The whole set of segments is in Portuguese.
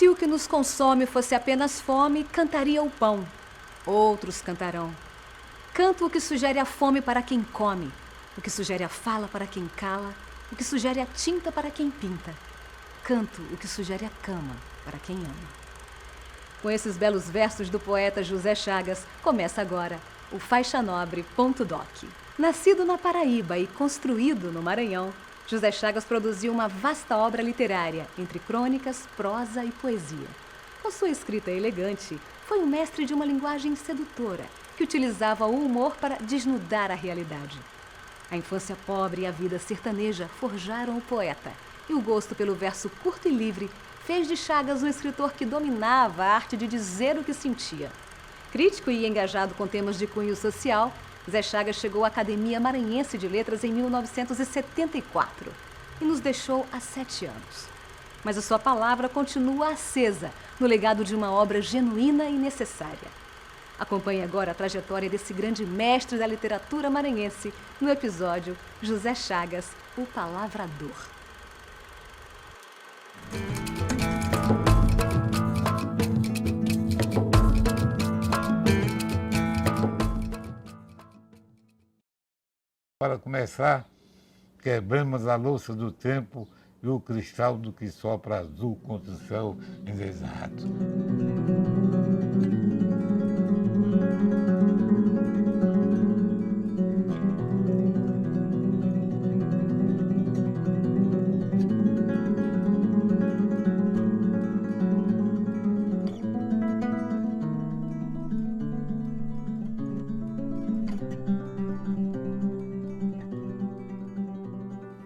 Se o que nos consome fosse apenas fome, cantaria o pão. Outros cantarão. Canto o que sugere a fome para quem come, o que sugere a fala para quem cala, o que sugere a tinta para quem pinta. Canto o que sugere a cama para quem ama. Com esses belos versos do poeta José Chagas, começa agora o Faixa Nobre.doc. Nascido na Paraíba e construído no Maranhão, José Chagas produziu uma vasta obra literária, entre crônicas, prosa e poesia. Com sua escrita elegante, foi um mestre de uma linguagem sedutora, que utilizava o humor para desnudar a realidade. A infância pobre e a vida sertaneja forjaram o poeta, e o gosto pelo verso curto e livre fez de Chagas um escritor que dominava a arte de dizer o que sentia. Crítico e engajado com temas de cunho social, Zé Chagas chegou à Academia Maranhense de Letras em 1974 e nos deixou há 7 anos. Mas a sua palavra continua acesa no legado de uma obra genuína e necessária. Acompanhe agora a trajetória desse grande mestre da literatura maranhense no episódio José Chagas, o Palavrador. Para começar, quebramos a louça do tempo e o cristal do que sopra azul contra o céu indesado.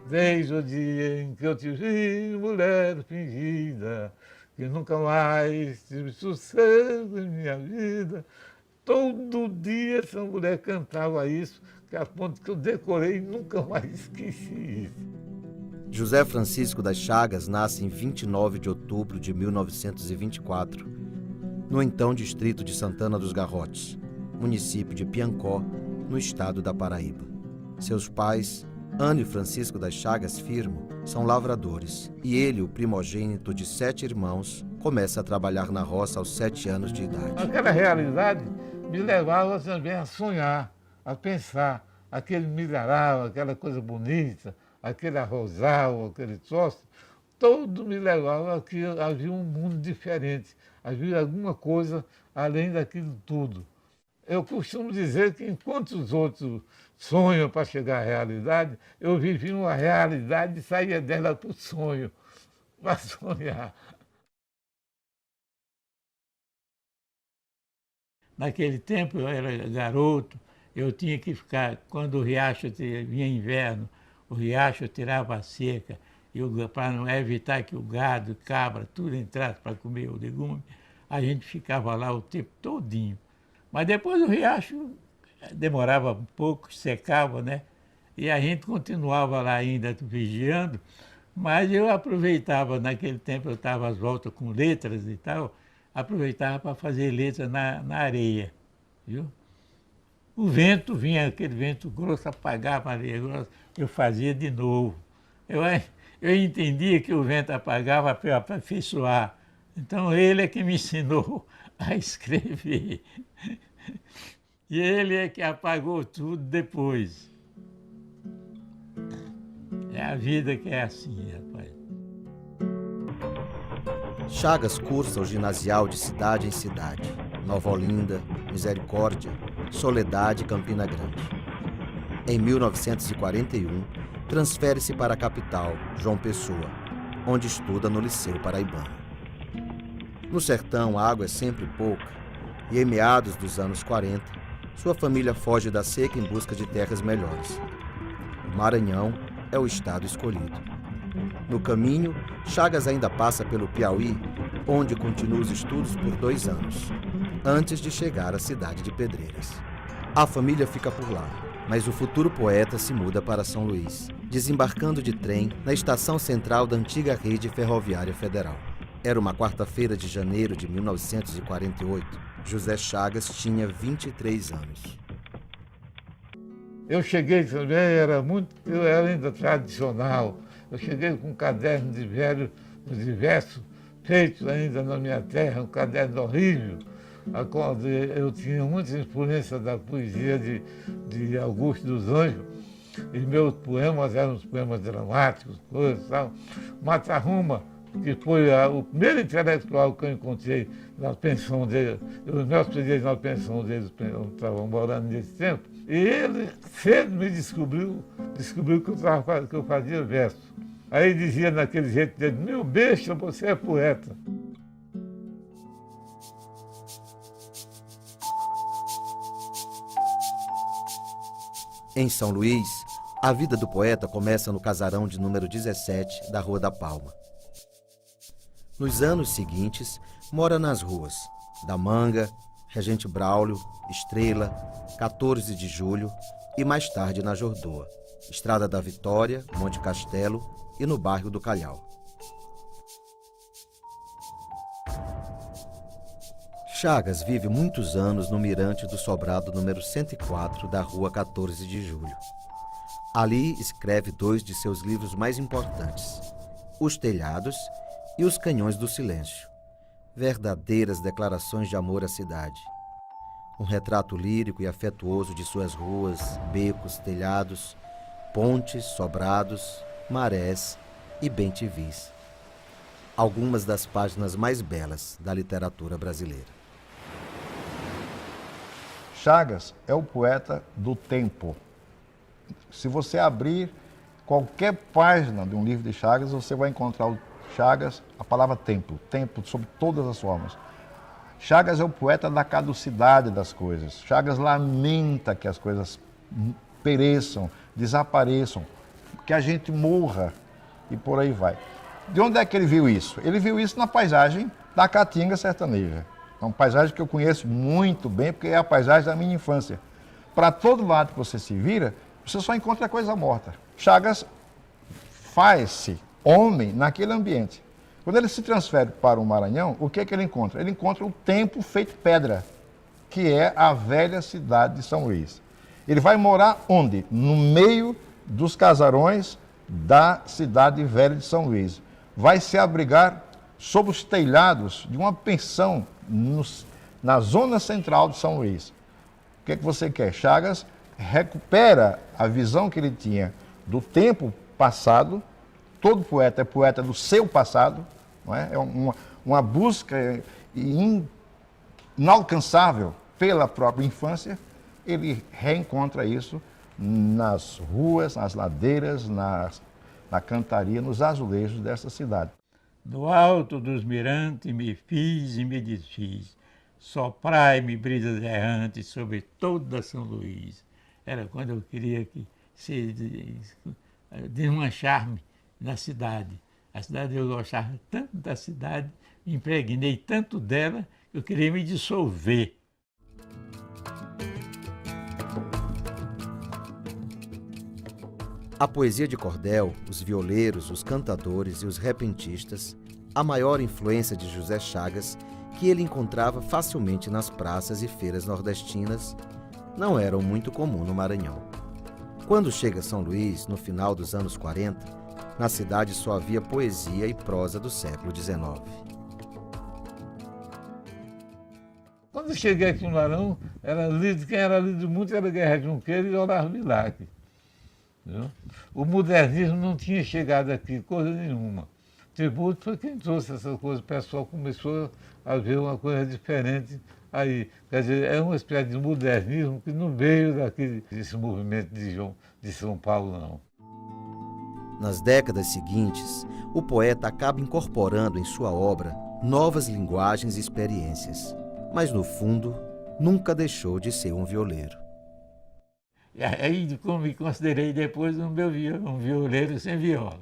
Desde o dia em que eu te vi, mulher fingida, que nunca mais tive sossego em minha vida. Todo dia essa mulher cantava isso, que a ponto que eu decorei e nunca mais esqueci isso. José Francisco das Chagas nasce em 29 de outubro de 1924, no então distrito de Santana dos Garrotes, município de Piancó, no estado da Paraíba. Seus pais, Ana e Francisco das Chagas Firmo, são lavradores, e ele, o primogênito de 7 irmãos, começa a trabalhar na roça aos 7 anos de idade. Aquela realidade me levava também a sonhar, a pensar, aquele milharal, aquela coisa bonita, aquele arrozal, aquele troço, todo me levava a que havia um mundo diferente, havia alguma coisa além daquilo tudo. Eu costumo dizer que enquanto os outros sonham para chegar à realidade, eu vivi uma realidade e saía dela para o sonho, para sonhar. Naquele tempo eu era garoto, eu tinha que ficar, quando o riacho vinha inverno, o riacho tirava a seca, para evitar que o gado, cabra, tudo entrasse para comer o legume, a gente ficava lá o tempo todinho. Mas depois o riacho demorava um pouco, secava, né? E a gente continuava lá ainda vigiando, mas eu aproveitava, naquele tempo eu estava às voltas com letras e tal, aproveitava para fazer letras na areia, viu? O vento vinha, aquele vento grosso, apagava a areia grossa, eu fazia de novo. Eu entendia que o vento apagava para aperfeiçoar. Então ele é que me ensinou a escrever. E ele é que apagou tudo depois. É a vida que é assim, rapaz. Chagas cursa o ginasial de cidade em cidade, Nova Olinda, Misericórdia, Soledade e Campina Grande. Em 1941, transfere-se para a capital, João Pessoa, onde estuda no Liceu Paraibano. No sertão, a água é sempre pouca, e em meados dos anos 40, sua família foge da seca em busca de terras melhores. O Maranhão é o estado escolhido. No caminho, Chagas ainda passa pelo Piauí, onde continua os estudos por 2 anos, antes de chegar à cidade de Pedreiras. A família fica por lá, mas o futuro poeta se muda para São Luís, desembarcando de trem na estação central da antiga rede ferroviária federal. Era uma quarta-feira de janeiro de 1948. José Chagas tinha 23 anos. Eu cheguei também, eu era ainda tradicional. Eu cheguei com um caderno de verso feito ainda na minha terra, um caderno horrível, eu tinha muita influência da poesia de Augusto dos Anjos, e meus poemas eram os poemas dramáticos, coisas e tal. Matarruma, que foi o primeiro intelectual que eu encontrei na pensão dele, os meus peguei na pensão deles, eu estava morando nesse tempo, e ele cedo me descobriu que eu fazia verso. Aí dizia naquele jeito dele, meu besta, você é poeta. Em São Luís, a vida do poeta começa no casarão de número 17 da Rua da Palma. Nos anos seguintes, mora nas ruas da Manga, Regente Braulio, Estrela, 14 de Julho e mais tarde na Jordoa, Estrada da Vitória, Monte Castelo e no bairro do Calhau. Chagas vive muitos anos no mirante do sobrado número 104 da Rua 14 de Julho. Ali escreve dois de seus livros mais importantes, Os Telhados e Os Canhões do Silêncio, verdadeiras declarações de amor à cidade. Um retrato lírico e afetuoso de suas ruas, becos, telhados, pontes, sobrados, marés e bem-te-vis. Algumas das páginas mais belas da literatura brasileira. Chagas é o poeta do tempo. Se você abrir qualquer página de um livro de Chagas, você vai encontrar o Chagas, a palavra tempo sob todas as formas. Chagas é o poeta da caducidade das coisas. Chagas lamenta que as coisas pereçam, desapareçam, que a gente morra e por aí vai. De onde é que ele viu isso? Ele viu isso na paisagem da Caatinga sertaneja. É uma paisagem que eu conheço muito bem, porque é a paisagem da minha infância. Para todo lado que você se vira, você só encontra coisa morta. Chagas faz-se homem naquele ambiente. Quando ele se transfere para o Maranhão, o que é que ele encontra? Ele encontra o tempo feito pedra, que é a velha cidade de São Luís. Ele vai morar onde? No meio dos casarões da cidade velha de São Luís. Vai se abrigar sob os telhados de uma pensão na zona central de São Luís. O que é que você quer? Chagas recupera a visão que ele tinha do tempo passado. Todo poeta é poeta do seu passado, não é? É uma busca inalcançável pela própria infância. Ele reencontra isso nas ruas, nas ladeiras, na cantaria, nos azulejos dessa cidade. Do alto dos mirantes me fiz e me desfiz, soprai-me brisas errantes sobre toda São Luís. Era quando eu queria que se desmanchar-me na cidade. A cidade, eu gostava tanto da cidade, impregnei tanto dela, que eu queria me dissolver. A poesia de cordel, os violeiros, os cantadores e os repentistas, a maior influência de José Chagas, que ele encontrava facilmente nas praças e feiras nordestinas, não eram muito comum no Maranhão. Quando chega a São Luís, no final dos anos 40, na cidade só havia poesia e prosa do século XIX. Quando eu cheguei aqui no Maranhão, quem era lido muito era Guerra Junqueira e Olavo Bilac. O modernismo não tinha chegado aqui, coisa nenhuma. Tributo foi quem trouxe essas coisas, o pessoal começou a ver uma coisa diferente aí. Quer dizer, é uma espécie de modernismo que não veio desse movimento de São Paulo, não. Nas décadas seguintes, o poeta acaba incorporando em sua obra novas linguagens e experiências, mas no fundo, nunca deixou de ser um violeiro. E aí, como me considerei depois um violeiro sem viola.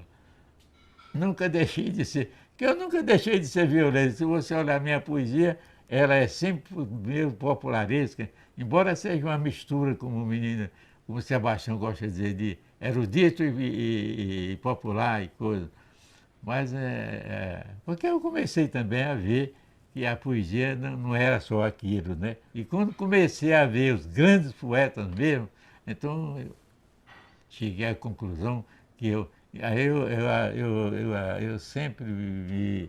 Nunca deixei de ser, porque eu nunca deixei de ser violeiro. Se você olhar minha poesia, ela é sempre meio popularesca, embora seja uma mistura, como o menino, como o Sebastião gosta de dizer, de erudito e popular e coisa. Mas porque eu comecei também a ver que a poesia não era só aquilo, né? E quando comecei a ver os grandes poetas mesmo, então eu cheguei à conclusão que eu sempre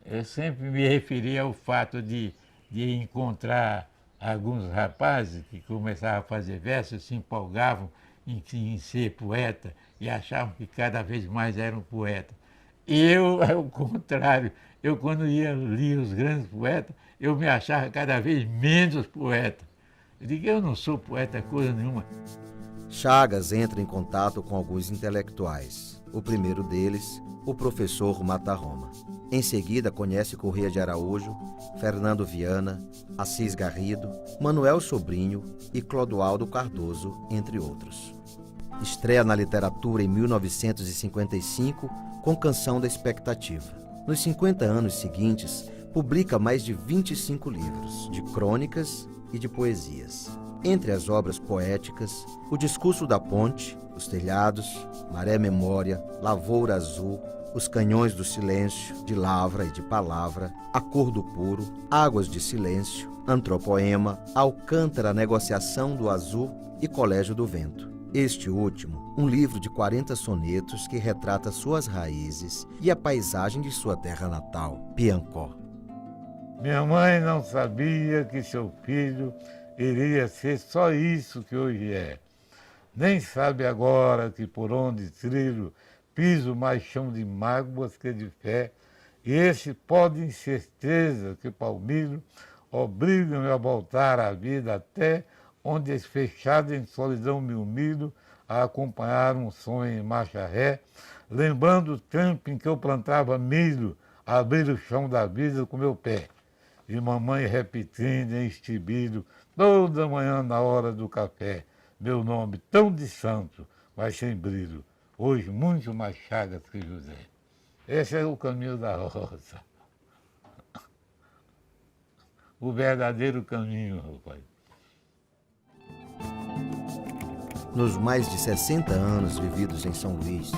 Eu sempre me referi ao fato de encontrar alguns rapazes que começavam a fazer versos, se empolgavam em ser poeta e achavam que cada vez mais eram poetas. Eu, ao contrário, eu quando lia os grandes poetas, eu me achava cada vez menos poeta. Eu digo, eu não sou poeta coisa nenhuma. Chagas entra em contato com alguns intelectuais. O primeiro deles, o professor Mata Roma. Em seguida, conhece Corrêa de Araújo, Fernando Viana, Assis Garrido, Manuel Sobrinho e Clodoaldo Cardoso, entre outros. Estreia na literatura em 1955 com Canção da Expectativa. Nos 50 anos seguintes, publica mais de 25 livros de crônicas e de poesias. Entre as obras poéticas, O Discurso da Ponte, Os Telhados, Maré Memória, Lavoura Azul, Os Canhões do Silêncio, de Lavra e de Palavra, A Cor do Puro, Águas de Silêncio, Antropoema, Alcântara, Negociação do Azul e Colégio do Vento. Este último, um livro de 40 sonetos que retrata suas raízes e a paisagem de sua terra natal, Piancó. Minha mãe não sabia que seu filho iria ser só isso que hoje é. Nem sabe agora que por onde trilho piso mais chão de mágoas que de fé, e esse pó de incerteza que palmilho obriga-me a voltar à vida até onde fechado em solidão me humilho a acompanhar um sonho em marcha ré, lembrando o tempo em que eu plantava milho, a abrir o chão da vida com meu pé. E mamãe repetindo em estibilho, toda manhã na hora do café, meu nome tão de santo, mas sem brilho, hoje muito mais Chagas que José. Esse é o caminho da roça. O verdadeiro caminho, rapaz. Nos mais de 60 anos vividos em São Luís,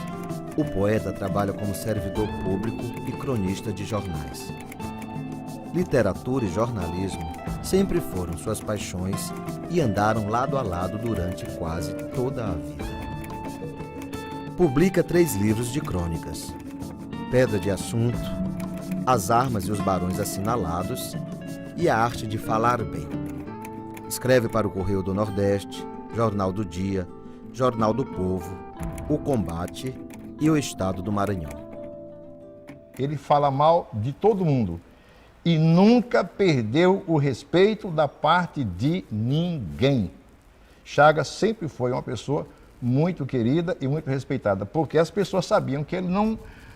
o poeta trabalha como servidor público e cronista de jornais. Literatura e jornalismo sempre foram suas paixões e andaram lado a lado durante quase toda a vida. Publica 3 livros de crônicas: Pedra de Assunto, As Armas e os Barões Assinalados e A Arte de Falar Bem. Escreve para o Correio do Nordeste, Jornal do Dia, Jornal do Povo, O Combate e O Estado do Maranhão. Ele fala mal de todo mundo e nunca perdeu o respeito da parte de ninguém. Chagas sempre foi uma pessoa muito querida e muito respeitada, porque as pessoas sabiam que ele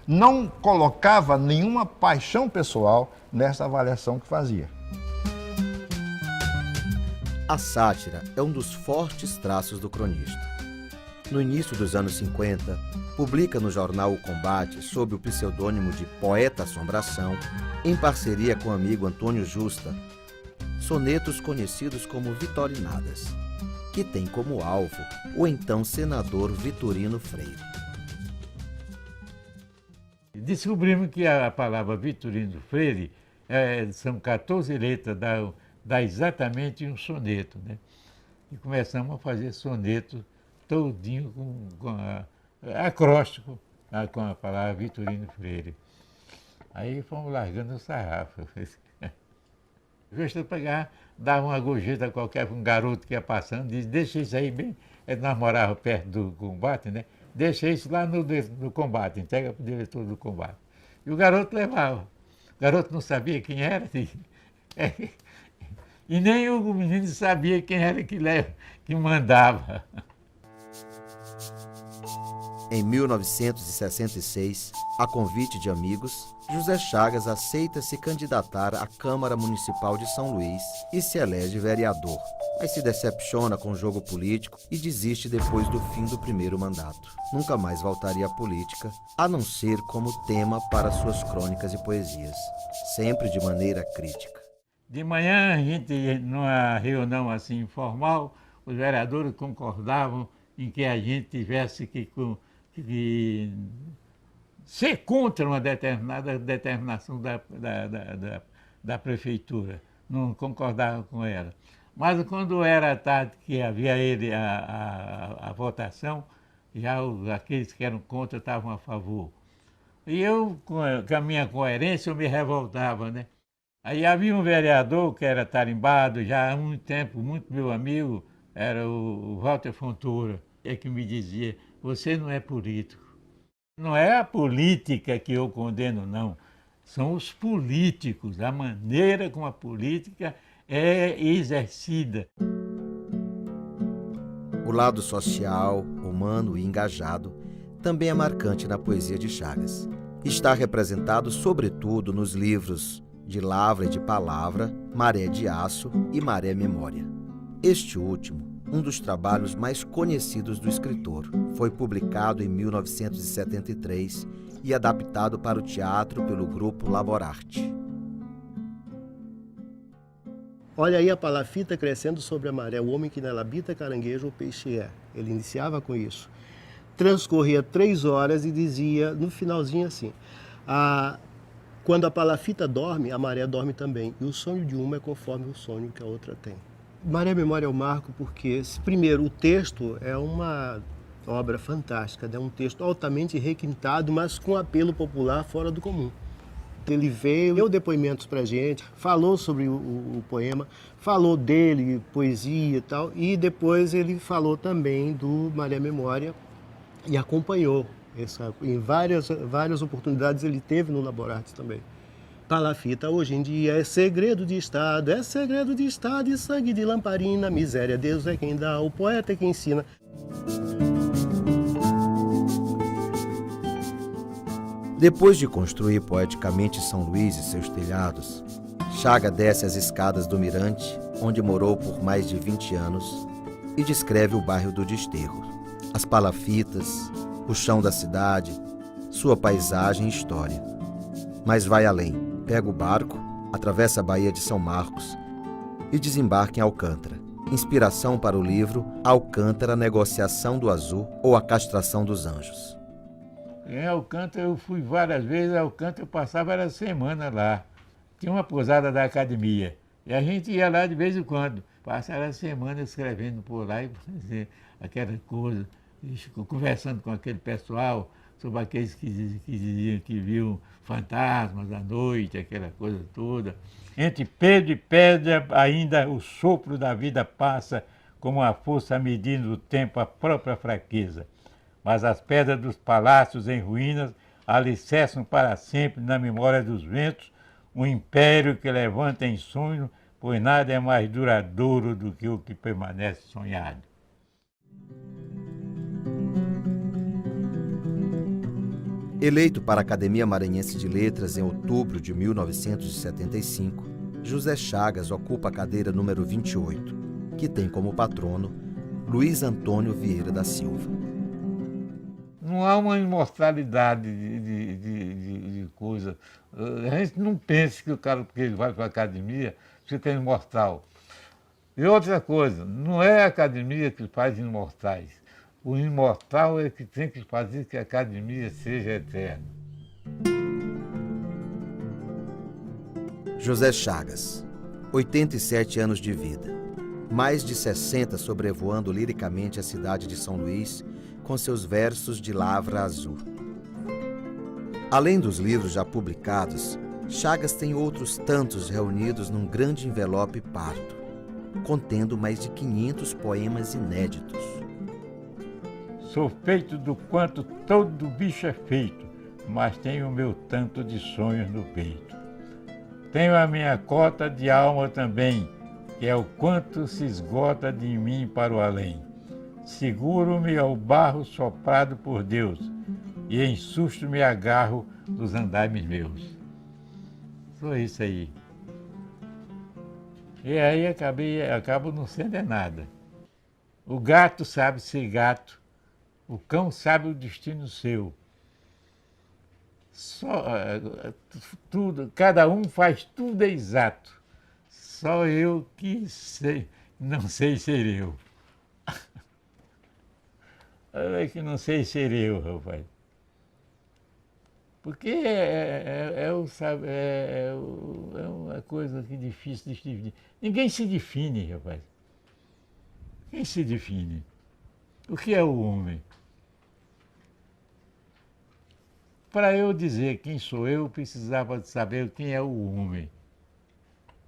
não colocava nenhuma paixão pessoal nessa avaliação que fazia. A sátira é um dos fortes traços do cronista. No início dos anos 50, publica no jornal O Combate, sob o pseudônimo de Poeta Assombração, em parceria com o amigo Antônio Justa, sonetos conhecidos como Vitorinadas, que tem como alvo o então senador Vitorino Freire. Descobrimos que a palavra Vitorino Freire são 14 letras, dá exatamente um soneto, né? E começamos a fazer soneto todinho com acróstico, com a palavra Vitorino Freire. Aí fomos largando o sarrafo. Eu pegar, dava uma gorjeta qualquer para um garoto que ia passando, diz, deixa isso aí bem. Nós morávamos perto do Combate, né? Deixa isso lá no Combate, entrega para o diretor do Combate. E o garoto levava. O garoto não sabia quem era, e nem o menino sabia quem era que mandava. Em 1966, a convite de amigos, José Chagas aceita se candidatar à Câmara Municipal de São Luís e se elege vereador, mas se decepciona com o jogo político e desiste depois do fim do primeiro mandato. Nunca mais voltaria à política, a não ser como tema para suas crônicas e poesias, sempre de maneira crítica. De manhã, a gente, numa reunião assim informal, os vereadores concordavam em que a gente tivesse que ser contra uma determinada determinação da prefeitura, não concordavam com ela. Mas quando era tarde que havia a votação, já aqueles que eram contra estavam a favor. E eu, com a minha coerência, eu me revoltava, né? Aí havia um vereador que era tarimbado já há muito tempo, muito meu amigo, era o Walter Fontoura, é que me dizia, você não é político. Não é a política que eu condeno, não. São os políticos, a maneira como a política é exercida. O lado social, humano e engajado também é marcante na poesia de Chagas. Está representado sobretudo nos livros De Lavra e de Palavra, Maré de Aço e Maré Memória. Este último, um dos trabalhos mais conhecidos do escritor, foi publicado em 1973 e adaptado para o teatro pelo grupo Laborarte. Olha aí a palafita crescendo sobre a maré, o homem que nela habita, caranguejo ou peixe é. Ele iniciava com isso. Transcorria 3 horas e dizia, no finalzinho assim, quando a palafita dorme, a maré dorme também. E o sonho de uma é conforme o sonho que a outra tem. Maré Memória é o marco porque, primeiro, o texto é uma obra fantástica, é um texto altamente requintado, mas com apelo popular fora do comum. Ele veio, deu depoimentos pra gente, falou sobre o poema, falou dele, poesia e tal, e depois ele falou também do Maré Memória e acompanhou. Em várias oportunidades ele teve no Laborarte também. Palafita hoje em dia é segredo de Estado e sangue de lamparina, miséria, Deus é quem dá, o poeta é quem ensina. Depois de construir poeticamente São Luís e seus telhados, Chaga desce as escadas do Mirante, onde morou por mais de 20 anos, e descreve o bairro do Desterro, as palafitas, o chão da cidade, sua paisagem e história. Mas vai além. Pega o barco, atravessa a Baía de São Marcos e desembarca em Alcântara. Inspiração para o livro Alcântara, Negociação do Azul ou A Castração dos Anjos. Em Alcântara eu fui várias vezes, Alcântara eu passava a semana lá. Tinha uma pousada da academia e a gente ia lá de vez em quando. Passava a semana escrevendo por lá e fazia aquela coisa, conversando com aquele pessoal sobre aqueles que diziam que viam fantasmas à noite, aquela coisa toda. Entre Pedro e pedra, ainda o sopro da vida passa, como a força medindo o tempo a própria fraqueza. Mas as pedras dos palácios em ruínas alicerçam para sempre na memória dos ventos um império que levanta em sonho, pois nada é mais duradouro do que o que permanece sonhado. Eleito para a Academia Maranhense de Letras em outubro de 1975, José Chagas ocupa a cadeira número 28, que tem como patrono Luiz Antônio Vieira da Silva. Não há uma imortalidade de coisa. A gente não pensa que o cara, porque ele vai para a academia, fica imortal. E outra coisa, não é a academia que faz imortais. O imortal é que tem que fazer que a academia seja eterna. José Chagas, 87 anos de vida, mais de 60 sobrevoando liricamente a cidade de São Luís com seus versos de lavra azul. Além dos livros já publicados, Chagas tem outros tantos reunidos num grande envelope pardo, contendo mais de 500 poemas inéditos. Sou feito do quanto todo bicho é feito, mas tenho o meu tanto de sonhos no peito. Tenho a minha cota de alma também, que é o quanto se esgota de mim para o além. Seguro-me ao barro soprado por Deus, e em susto me agarro dos andaimes meus. Só isso aí. E aí acabo não sendo nada. O gato sabe ser gato, o cão sabe o destino seu. Cada um faz tudo exato. Só eu que sei, não sei ser eu. É que não sei ser eu, rapaz. Porque é uma coisa que é difícil de definir. Ninguém se define, rapaz. Quem se define? O que é o homem? Para eu dizer quem sou eu precisava saber quem é o homem.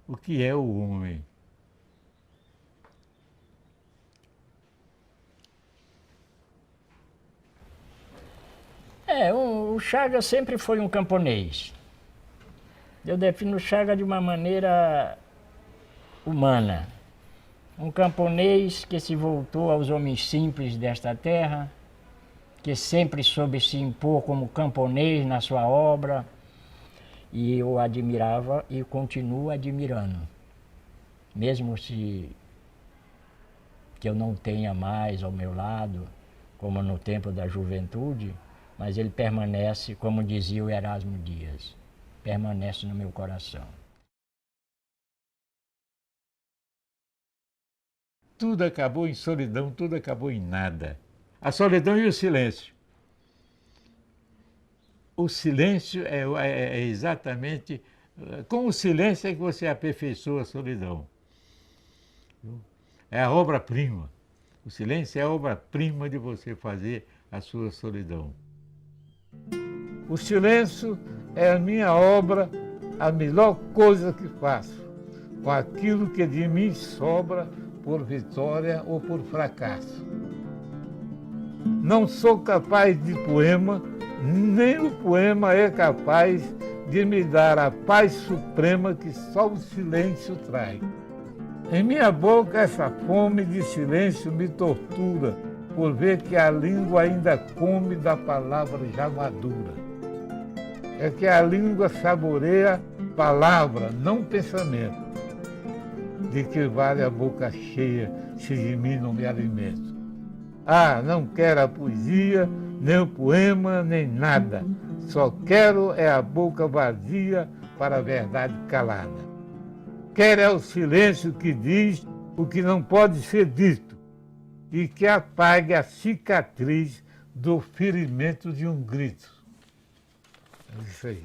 O que é o homem? O Chagas sempre foi um camponês. Eu defino o Chagas de uma maneira humana. Um camponês que se voltou aos homens simples desta terra, que sempre soube se impor como camponês na sua obra, e eu admirava e continuo admirando. Mesmo se que eu não tenha mais ao meu lado, como no tempo da juventude, mas ele permanece, como dizia o Erasmo Dias, permanece no meu coração. Tudo acabou em solidão, tudo acabou em nada. A solidão e o silêncio. O silêncio é exatamente... Com o silêncio é que você aperfeiçoa a solidão. É a obra-prima. O silêncio é a obra-prima de você fazer a sua solidão. O silêncio é a minha obra, a melhor coisa que faço, com aquilo que de mim sobra por vitória ou por fracasso. Não sou capaz de poema, nem o poema é capaz de me dar a paz suprema que só o silêncio traz. Em minha boca essa fome de silêncio me tortura, por ver que a língua ainda come da palavra já madura. É que a língua saboreia palavra, não pensamento. De que vale a boca cheia se de mim não me alimento? Ah, não quero a poesia, nem o poema, nem nada. Só quero é a boca vazia para a verdade calada. Quero é o silêncio que diz o que não pode ser dito e que apague a cicatriz do ferimento de um grito. É isso aí.